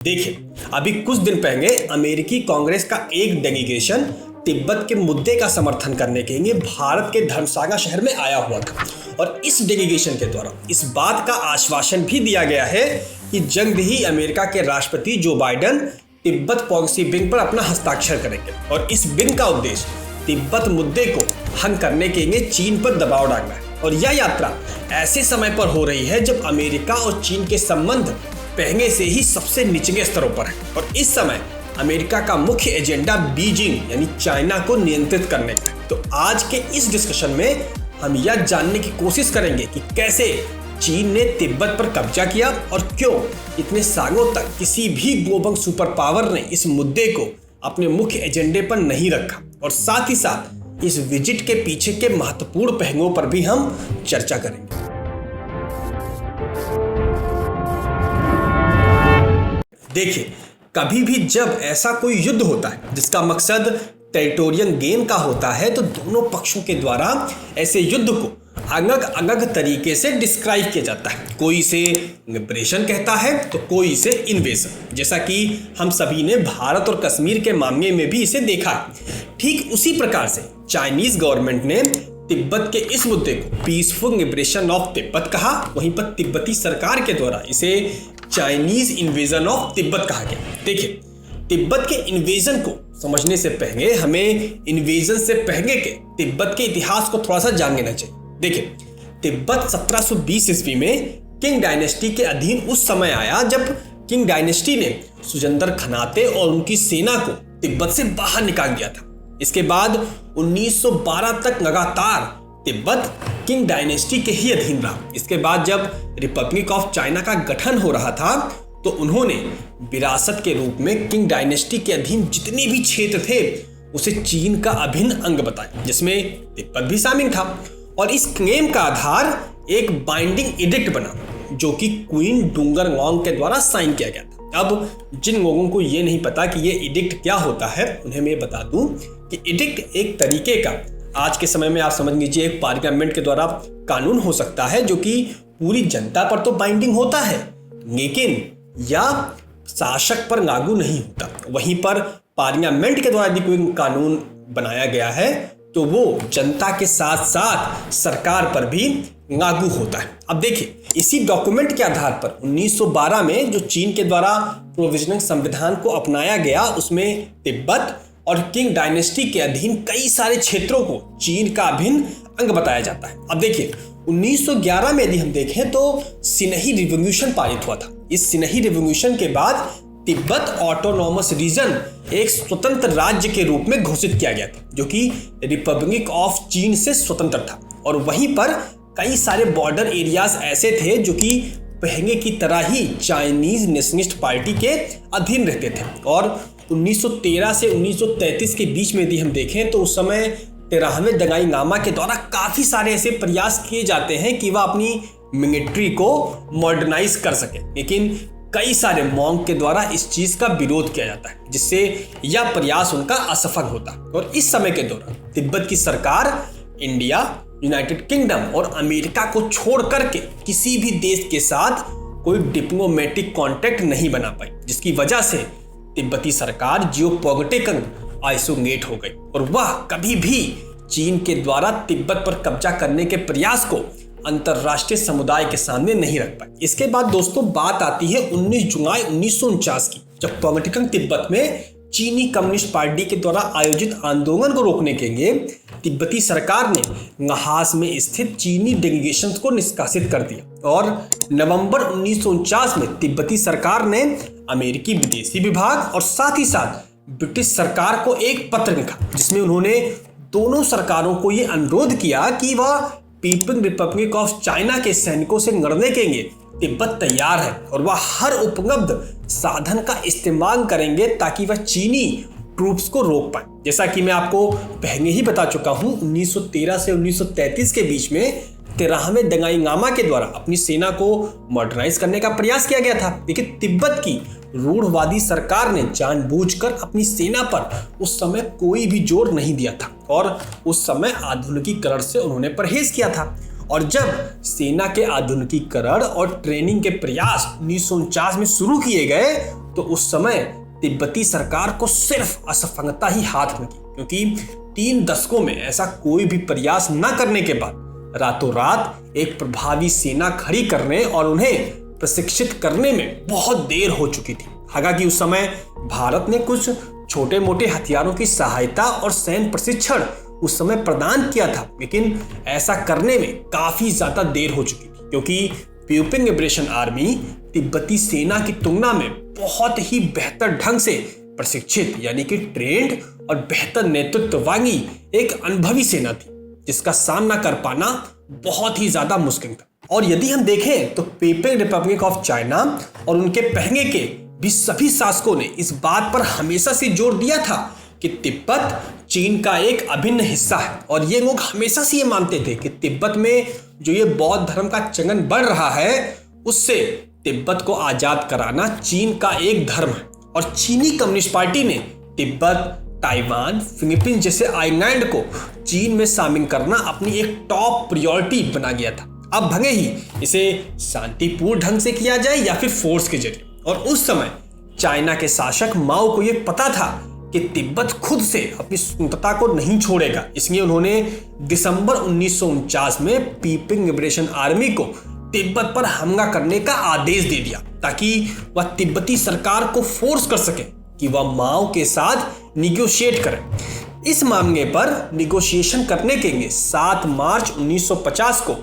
देखिए, अभी कुछ दिन पहले अमेरिकी कांग्रेस का एक डेलीगेशन तिब्बत के मुद्दे का समर्थन करने के लिए भारत के धर्मशाला शहर में आया हुआ था और इस डेलीगेशन के द्वारा इस बात का आश्वासन भी दिया गया है कि जल्द ही अमेरिका के राष्ट्रपति Joe Biden Tibet policy bill पर अपना हस्ताक्षर करेंगे और इस बिल का उद्देश्य तिब्बत मुद्दे को हल करने के लिए चीन पर दबाव डालना है। और यह यात्रा ऐसे समय पर हो रही है जब अमेरिका और चीन के संबंध पहले से ही सबसे निचले स्तरों पर है और इस समय अमेरिका का मुख्य एजेंडा बीजिंग यानी चाइना को नियंत्रित करने का है। तो आज के इस डिस्कशन में हम यह जानने की कोशिश करेंगे कि कैसे चीन ने तिब्बत पर कब्जा किया और क्यों इतने सालों तक किसी भी ग्लोबल सुपर पावर ने इस मुद्दे को अपने मुख्य एजेंडे पर नहीं रखा, और साथ ही साथ इस विजिट के पीछे के महत्वपूर्ण पहलुओं पर भी हम चर्चा करेंगे। देखिए, कभी भी जब ऐसा कोई युद्ध होता है जिसका मकसद टेरिटोरियल गेन का होता है तो दोनों पक्षों के द्वारा ऐसे युद्ध को अलग अलग तरीके से डिस्क्राइब किया जाता है। कोई इसे लिबरेशन कहता है तो कोई इसे इन्वेजन, जैसा कि हम सभी ने भारत और कश्मीर के मामले में भी इसे देखा है। ठीक उसी प्रकार से चाइनीज गवर्नमेंट ने तिब्बत के इस मुद्दे को पीसफुल लिबरेशन ऑफ तिब्बत कहा, वहीं पर तिब्बती सरकार के द्वारा इसे चाइनीज इन्वेजन ऑफ तिब्बत कहा गया। देखिए, तिब्बत के इन्वेजन को समझने से पहले हमें इन्वेजन से पहले के तिब्बत के इतिहास को थोड़ा सा जान लेना चाहिए। देखिए, तिब्बत 1720 ईस्वी में किंग डायनेस्टी के अधीन उस समय आया जब किंग डायनेस्टी ने सुजंदर खनाते और उनकी सेना को तिब्बत से बाहर निकाल दिया था। इसके बाद 1912 तक लगातार तिब्बत किंग डायनेस्टी के ही अधीन रहा। इसके बाद जब रिपब्लिक ऑफ चाइना का गठन हो रहा था तो उन्होंने विरासत के रूप में किंग डायनेस्टी के अधीन जितने भी क्षेत्र थे उसे चीन का अभिन्न अंग बताया, जिसमें तिब्बत भी शामिल था। और इस क्लेम का आधार एक बाइंडिंग एडिक्ट बना जो कि क्वीन डुंगरवांग के द्वारा साइन किया गया था। अब जिन लोगों को ये नहीं पता कि ये एडिक्ट क्या होता है उन्हें मैं बता दूं कि एडिक्ट एक तरीके का, आज के समय में आप समझ लीजिए, एक पार्लियामेंट के द्वारा कानून हो सकता है जो कि पूरी जनता पर तो बाइंडिंग होता है लेकिन यह शासक पर लागू नहीं होता। वहीं पर पार्लियामेंट के द्वारा यदि कोई कानून बनाया गया है तो वो जनता के साथ साथ सरकार पर भी लागू होता है। अब देखिए, इसी डॉक्यूमेंट के आधार पर 1912 में जो चीन के द्वारा प्रोविजनल संविधान को अपनाया गया उसमें तिब्बत और किंग डायनेस्टी के अधीन कई सारे क्षेत्रों को चीन का अभिन्न अंग बताया जाता है। अब देखिए, 1911 में यदि हम देखें तो सिन्ही रिवॉल्यूशन पारित हुआ था। इस सिन्ही रिवॉल्यूशन के बाद तिब्बत ऑटोनॉमस रीजन एक स्वतंत्र राज्य के रूप में घोषित किया गया था जो कि रिपब्लिक ऑफ चीन से स्वतंत्र था। और वहीं पर कई सारे बॉर्डर एरियाज ऐसे थे जो कि पहले की तरह ही चाइनीज नेशनलिस्ट पार्टी के अधीन रहते थे। और 1913 से 1933 के बीच में यदि हम देखें तो उस समय 13वें दलाई लामा के द्वारा काफी सारे ऐसे प्रयास किए जाते हैं कि वह अपनी मिलिट्री को मॉडर्नाइज कर सके, लेकिन कई सारे मॉन्क के द्वारा इस चीज का विरोध किया जाता है जिससे यह प्रयास उनका असफल होता है। और इस समय के दौरान तिब्बत की सरकार इंडिया, यूनाइटेड किंगडम और अमेरिका को छोड़ करके किसी भी देश के साथ कोई डिप्लोमेटिक कॉन्टेक्ट नहीं बना पाई, जिसकी वजह से तिब्बती सरकार जियोपॉलिटिकल आइसोलेट हो गई और वह कभी भी चीन के द्वारा तिब्बत पर कब्जा करने के प्रयास को अंतरराष्ट्रीय समुदाय के सामने नहीं रख पाई। इसके बाद दोस्तों बात आती है 19 जुलाई 1949 की, जब पॉलिटिकल तिब्बत में चीनी कम्युनिस्ट पार्टी के द्वारा आयोजित आंदोलन को रोकने के लिए तिब्बती सरकार ने ल्हासा में स्थित चीनी डेलीगेशन को निष्कासित कर दिया। और नवंबर 1949 में तिब्बती सरकार ने अमेरिकी विदेशी विभाग और साथ ही साथ ब्रिटिश सरकार को एक पत्र लिखा जिसमें उन्होंने दोनों सरकारों को यह अनुरोध किया कि वह पीपल्स रिपब्लिक ऑफ चाइना के सैनिकों से लड़ने के लिए तिब्बत तैयार है और वह हर उपलब्ध साधन का इस्तेमाल करेंगे ताकि वह चीनी ट्रूप्स को रोक पाए। जैसा कि मैं आपको पहले ही बता चुका हूं, 1913 से 1933 के बीच में 13वें दलाई लामा के द्वारा अपनी सेना को मॉडर्नाइज करने का प्रयास किया गया था, लेकिन तिब्बत की रूढ़वादी सरकार ने जानबूझकर अपनी सेना पर उस समय कोई भी जोर नहीं दिया था और उस समय आधुनिकीकरण से उन्होंने परहेज किया था। और जब सेना के आधुनिकीकरण और ट्रेनिंग के प्रयास 1949 में शुरू किए गए तो उस समय तिब्बती सरकार को सिर्फ असफलता ही हाथ लगी, क्योंकि 3 दशकों में ऐसा कोई भी प्रयास न करने के बाद रातों रात एक प्रभावी सेना खड़ी करने और उन्हें प्रशिक्षित करने में बहुत देर हो चुकी थी। हालांकि उस समय भारत ने कुछ छोटे मोटे हथियारों की सहायता और सैन्य प्रशिक्षण उस समय प्रदान किया था, लेकिन ऐसा करने में काफी ज्यादा देर हो चुकी थी, क्योंकि पीपुल्स लिबरेशन आर्मी तिब्बती सेना की तुलना में बहुत ही बेहतर ढंग से प्रशिक्षित यानी कि ट्रेंड और बेहतर नेतृत्व वाली एक अनुभवी सेना थी, जिसका सामना कर पाना बहुत ही ज्यादा मुश्किल था। और यदि हम देखें तो पीपुल्स रिपब्लिक ऑफ चाइना और उनके पहले के भी सभी शासकों ने इस बात पर हमेशा से जोर दिया था कि तिब्बत चीन का एक अभिन्न हिस्सा है, और ये लोग हमेशा से ये मानते थे कि तिब्बत में जो ये बौद्ध धर्म का चलन बढ़ रहा है उससे तिब्बत को आजाद कराना चीन का एक धर्म है। और चीनी कम्युनिस्ट पार्टी ने तिब्बत, ताइवान, फिलीपींस जैसे आइलैंड को चीन में शामिल करना अपनी एक टॉप प्रायोरिटी बना गया था। अब भले ही इसे शांतिपूर्ण ढंग से किया जाए या फिर फोर्स के जरिए। और उस समय चाइना के शासक माओ को यह पता था कि तिब्बत खुद से अपनी स्वतंत्रता को नहीं छोड़ेगा, इसलिए उन्होंने दिसंबर 1949 में पीपुल्स लिबरेशन आर्मी को तिब्बत पर हमला करने का आदेश दे दिया, ताकि वह तिब्बती सरकार को फोर्स कर सके कि वह माओ के साथ निगोशिएट करे। इस मामले पर निगोशिएशन करने के लिए 7 मार्च 1950 को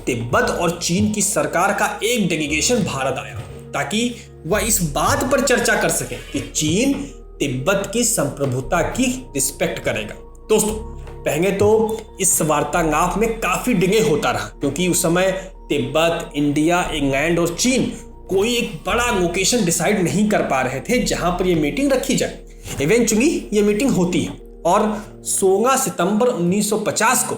तिब्बत और चीन की सरकार का एक डेलीगेशन भारत आया, ताकि वह इस बात पर चर्चा कर सके कि चीन तिब्बत की संप्रभुता की रिस्पेक्ट करेगा। दोस्तों, पहले तो इस वार्तालाप में काफी डिले होता रहा, क्योंकि उस समय तिब्बत, इंडिया, इंग्लैंड और चीन कोई एक बड़ा लोकेशन डिसाइड नहीं कर पा रहे थे जहां पर यह मीटिंग रखी जाए। इवेंचुअली ये मीटिंग होती है और 16 सितंबर 1950 को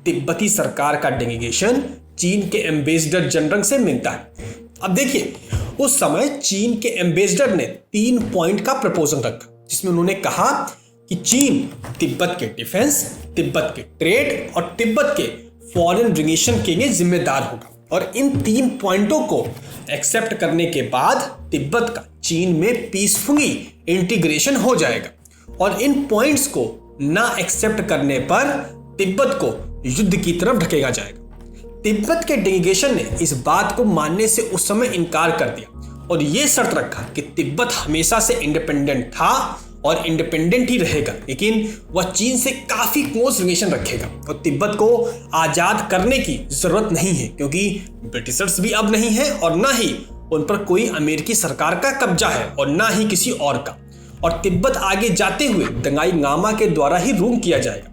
तिब्बती सरकार का डेलीगेशन चीन के एम्बेसडर जनरल से मिलता है। अब देखिए, उस समय चीन के एम्बेसडर ने 3 पॉइंट का प्रपोजल रखा, जिसमें उन्होंने कहा कि चीन तिब्बत के डिफेंस, तिब्बत के ट्रेड और तिब्बत के फॉरेन रिलेशन के लिए जिम्मेदार होगा। और इन 3 पॉइंटों को एक्सेप्ट करने के बाद तिब्बत का चीन में पीसफुली इंटीग्रेशन हो जाएगा, और इन पॉइंट्स को ना एक्सेप्ट करने पर तिब्बत को युद्ध की तरफ ढकेला जाएगा। तिब्बत के डेलीगेशन ने इस बात को मानने से उस समय इनकार कर दिया और यह शर्त रखा कि तिब्बत हमेशा से इंडिपेंडेंट था और इंडिपेंडेंट ही रहेगा, लेकिन वह चीन से काफी क्लोज रिलेशन रखेगा और तिब्बत को आजाद करने की जरूरत नहीं है, क्योंकि ब्रिटिशर्स भी अब नहीं है और ना ही उन पर कोई अमेरिकी सरकार का कब्जा है और ना ही किसी और का। और तिब्बत आगे जाते हुए दलाई लामा के द्वारा ही रूल किया जाएगा।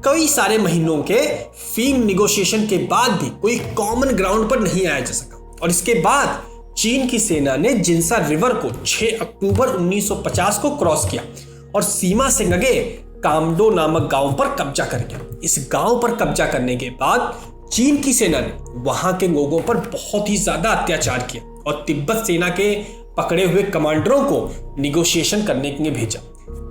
कई सारे महीनों के फील्ड निगोशिएशन के बाद भी कोई कॉमन ग्राउंड पर नहीं आया जा सका, और इसके बाद चीन की सेना ने जिंसा रिवर को 6 अक्टूबर 1950 को क्रॉस किया और सीमा से लगे कामडो नामक गांव पर कब्जा कर लिया। इस गांव पर कब्जा करने के बाद चीन की सेना ने वहां के लोगों पर बहुत ही ज्यादा अत्याचार किया और तिब्बत सेना के पकड़े हुए कमांडरों को निगोशिएशन करने के लिए भेजा।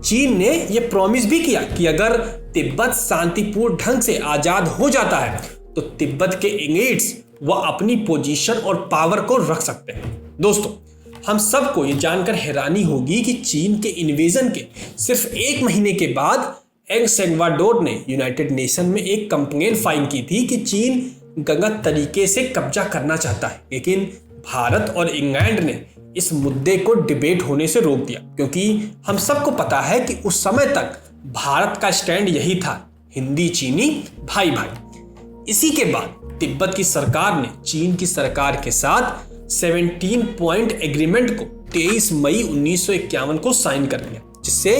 चीन ने यह प्रॉमिस भी किया कि अगर तिब्बत शांतिपूर्ण ढंग से आजाद हो जाता है तो तिब्बत के एलिट्स वह अपनी पोजीशन और पावर को रख सकते हैं। दोस्तों, हम सबको ये जानकर हैरानी होगी कि चीन के इन्वेजन के सिर्फ 1 महीने के बाद एल सल्वाडोर ने यूनाइटेड नेशन में एक कंप्लेंट फाइल की थी कि चीन गलत तरीके से कब्जा करना चाहता है, लेकिन भारत और इंग्लैंड ने इस मुद्दे को डिबेट होने से रोक दिया, क्योंकि हम सबको पता है कि उस समय तक भारत का स्टैंड यही था, हिंदी चीनी भाई भाई। इसी के बाद तिब्बत की सरकार ने चीन की सरकार के साथ 17 पॉइंट एग्रीमेंट को 23 मई 1951 को साइन कर लिया, जिससे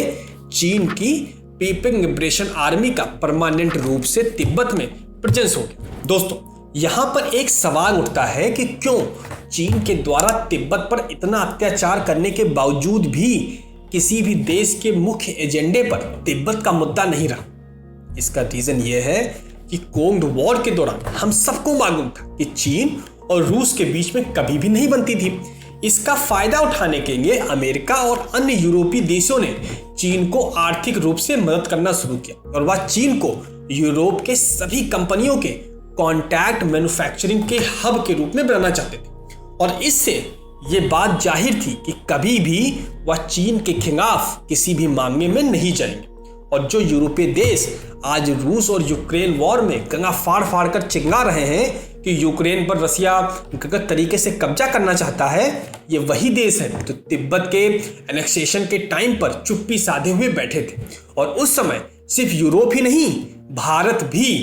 चीन की पीपुल्स लिबरेशन आर्मी का परमानेंट रूप से तिब्बत में प्रेजेंस हो गया। दोस्तों, यहां पर एक सवाल उठता है कि क्यों चीन के द्वारा तिब्बत पर इतना अत्याचार करने के बावजूद भी किसी भी देश के मुख्य एजेंडे पर तिब्बत का मुद्दा नहीं रहा। इसका रीजन यह है कि कोल्ड वॉर के दौरान हम सबको मालूम था कि चीन और रूस के बीच में कभी भी नहीं बनती थी। इसका फायदा उठाने के लिए अमेरिका और अन्य यूरोपीय देशों ने चीन को आर्थिक रूप से मदद करना शुरू किया और वह चीन को यूरोप के सभी कंपनियों के कॉन्टैक्ट मैन्युफैक्चरिंग के हब के रूप में बनाना चाहते थे। और इससे ये बात जाहिर थी कि कभी भी वह चीन के खिलाफ किसी भी मामले में नहीं जाएंगे। और जो यूरोपीय देश आज रूस और यूक्रेन वॉर में गला फाड़ फाड़ कर चिल्ला रहे हैं कि यूक्रेन पर रसिया गलत तरीके से कब्जा करना चाहता है, ये वही देश है जो तिब्बत के एनेक्सेशन के टाइम पर चुप्पी साधे हुए बैठे थे। और उस समय सिर्फ यूरोप ही नहीं, भारत भी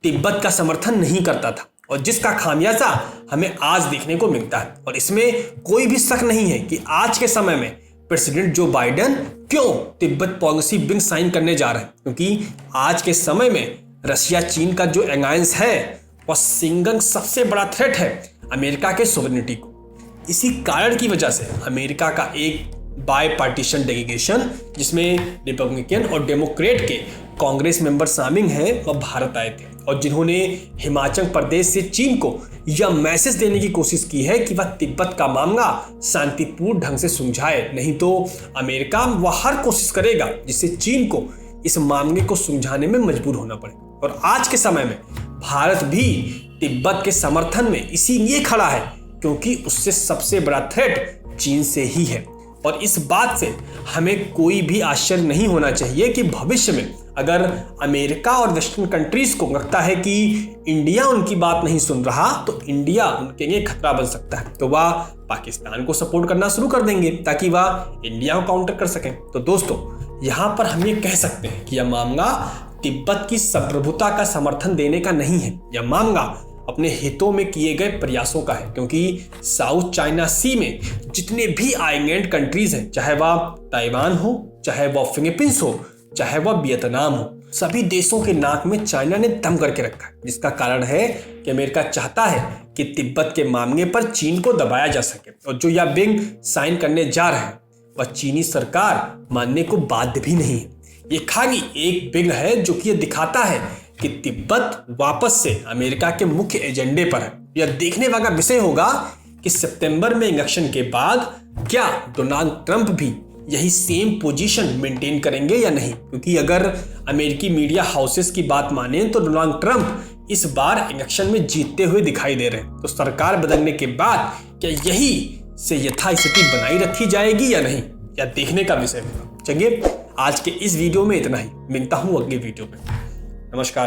तिब्बत का समर्थन नहीं करता था, और जिसका खामियाजा हमें आज देखने को मिलता है। और इसमें कोई भी शक नहीं है कि आज के समय में प्रेसिडेंट जो बाइडेन क्यों तिब्बत पॉलिसी बिल साइन करने जा रहे हैं, क्योंकि आज के समय में रशिया चीन का जो अलायंस है वह सिंगल सबसे बड़ा थ्रेट है अमेरिका के सोवरेनिटी को। इसी कारण की वजह से अमेरिका का एक बाय पार्टीशन डेलीगेशन, जिसमें रिपब्लिकन और डेमोक्रेट के कांग्रेस मेंबर शामिल हैं, वह भारत आए थे और जिन्होंने हिमाचल प्रदेश से चीन को यह मैसेज देने की कोशिश की है कि वह तिब्बत का मामला शांतिपूर्ण ढंग से सुलझाए, नहीं तो अमेरिका वह हर कोशिश करेगा जिससे चीन को इस मामले को सुलझाने में मजबूर होना पड़े। और आज के समय में भारत भी तिब्बत के समर्थन में इसीलिए खड़ा है क्योंकि उससे सबसे बड़ा थ्रेट चीन से ही है। और इस बात से हमें कोई भी आश्चर्य नहीं होना चाहिए कि भविष्य में अगर अमेरिका और वेस्टर्न कंट्रीज को लगता है कि इंडिया उनकी बात नहीं सुन रहा, तो इंडिया उनके लिए खतरा बन सकता है, तो वह पाकिस्तान को सपोर्ट करना शुरू कर देंगे ताकि वह इंडिया को काउंटर कर सकें। तो दोस्तों, यहाँ पर हम ये कह सकते हैं कि यह मामला तिब्बत की संप्रभुता का समर्थन देने का नहीं है, यह मामला अपने हितों में किए गए प्रयासों का है। क्योंकि साउथ चाइना सी में जितने भी आइलैंड कंट्रीज हैं, चाहे वह ताइवान हो, चाहे वह फिलीपींस हो, चाहे वह वियतनाम हो, सभी देशों के नाक में चाइना ने दम करके रखा है, जिसका कारण है कि अमेरिका चाहता है कि तिब्बत के मामले पर चीन को दबाया जा सके। और जो यह बिल साइन करने जा रहे हैं वह चीनी सरकार मानने को बाध्य भी नहीं है। ये खाली एक बिल है जो कि यह दिखाता है कि तिब्बत वापस से अमेरिका के मुख्य एजेंडे पर है। यह देखने वाला विषय होगा कि सितंबर में इलेक्शन के बाद क्या डोनाल्ड ट्रंप भी यही सेम पोजीशन मेंटेन करेंगे या नहीं, क्योंकि अगर अमेरिकी मीडिया हाउसेस की बात माने तो डोनाल्ड ट्रंप इस बार इलेक्शन में जीतते हुए दिखाई दे रहे हैं। तो सरकार बदलने के बाद क्या यही से यथास्थिति बनाई रखी जाएगी या नहीं, यह देखने का विषय होगा। चलिए, आज के इस वीडियो में इतना ही, मिलता हूं अगले वीडियो में। नमस्कार।